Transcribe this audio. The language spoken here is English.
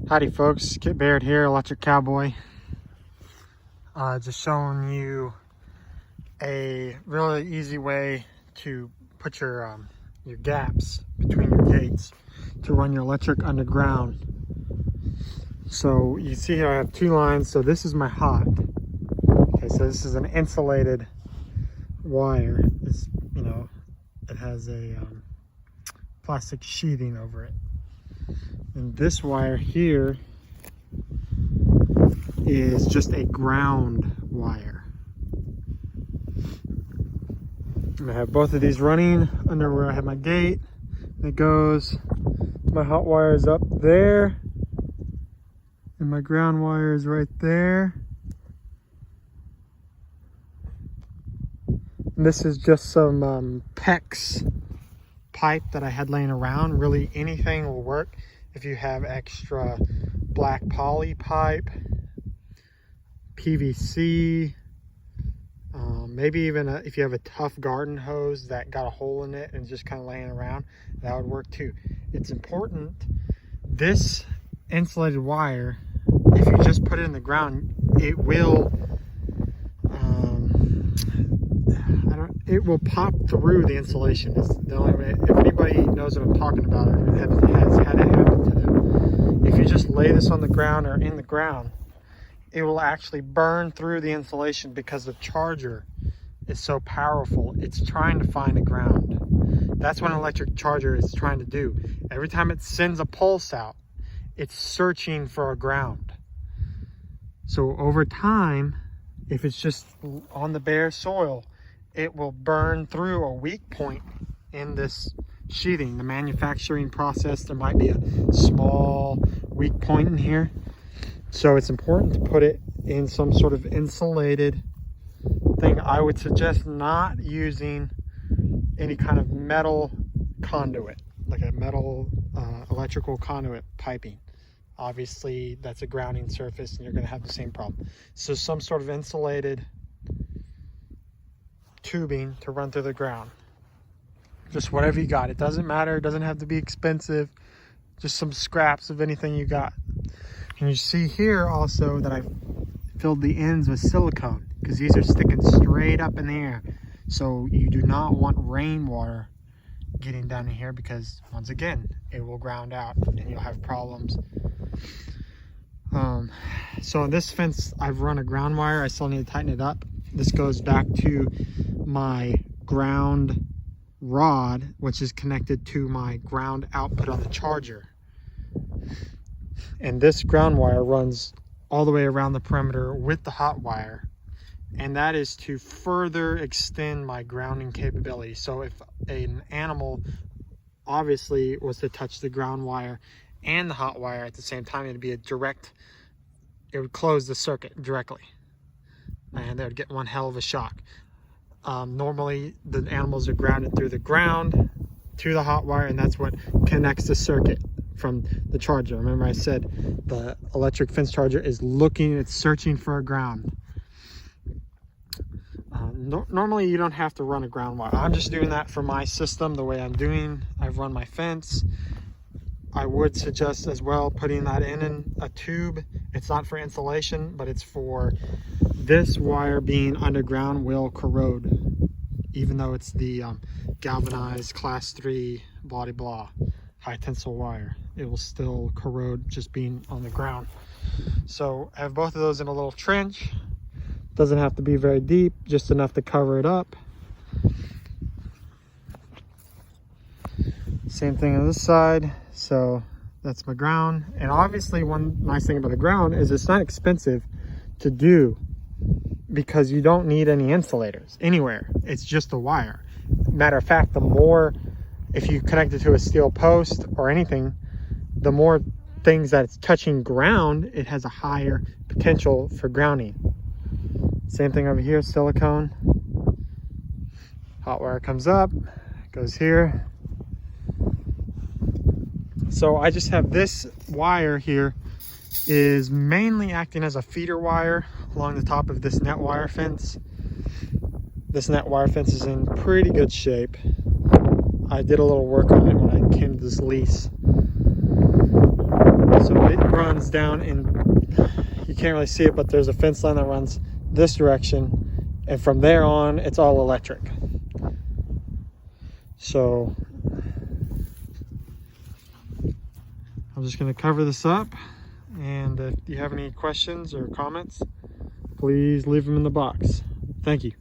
Howdy folks, Kit Baird here, Electric Cowboy. Just showing you a really easy way to put your gaps between your gates to run your electric underground. So you see here I have two lines, so this is my hot. Okay, so this is an insulated wire. It's, it has a plastic sheathing over it. And this wire here is just a ground wire. I have both of these running under where I have my gate. And it goes, my hot wire is up there, and my ground wire is right there. And this is just some PEX pipe that I had laying around. Really anything will work. If you have extra black poly pipe, PVC, maybe even if you have a tough garden hose that got a hole in it and just kind of laying around, that would work too. It's important, this insulated wire, if you just put it in the ground, it will pop through the insulation. It's the only way. If anybody knows what I'm talking about or has had it happen to them, if you just lay this on the ground or in the ground, it will actually burn through the insulation because the charger is so powerful. It's trying to find a ground. That's what an electric charger is trying to do. Every time it sends a pulse out, it's searching for a ground. So over time, if it's just on the bare soil, it will burn through a weak point in this sheathing. The manufacturing process, there might be a small weak point in here. So it's important to put it in some sort of insulated thing. I would suggest not using any kind of metal conduit, like a metal electrical conduit piping. Obviously, that's a grounding surface and you're going to have the same problem. So some sort of insulated tubing to run through the ground. Just whatever you got. It doesn't matter. It doesn't have to be expensive. Just some scraps of anything you got. And you see here also that I filled the ends with silicone because these are sticking straight up in the air. So you do not want rainwater getting down in here because once again, it will ground out and you'll have problems. So on this fence, I've run a ground wire. I still need to tighten it up. This goes back to my ground rod, which is connected to my ground output on the charger. And this ground wire runs all the way around the perimeter with the hot wire. And that is to further extend my grounding capability. So if an animal obviously was to touch the ground wire and the hot wire at the same time, it'd be a direct, it would close the circuit directly. And they would get one hell of a shock. Normally the animals are grounded through the ground to the hot wire, and that's what connects the circuit from the charger. Remember I said the electric fence charger is looking, it's searching for a ground. Normally you don't have to run a ground wire. I'm just doing that for my system the way I'm doing. I've run my fence. I would suggest as well putting that in a tube. It's not for insulation, but it's for this wire being underground will corrode, even though it's the galvanized class 3 blah blah high tensile wire. It will still corrode just being on the ground. So I have both of those in a little trench. Doesn't have to be very deep, just enough to cover it up. Same thing on this side. So that's my ground. And obviously one nice thing about the ground is it's not expensive to do because you don't need any insulators anywhere. It's just a wire. Matter of fact, the more, if you connect it to a steel post or anything, the more things that it's touching ground, it has a higher potential for grounding. Same thing over here, silicone. Hot wire comes up, goes here. So I just have this wire here is mainly acting as a feeder wire along the top of this net wire fence. This net wire fence is in pretty good shape. I did a little work on it when I came to this lease. So it runs down in, you can't really see it, but there's a fence line that runs this direction, and from there on it's all electric. So I'm just going to cover this up, and if you have any questions or comments, please leave them in the box. Thank you.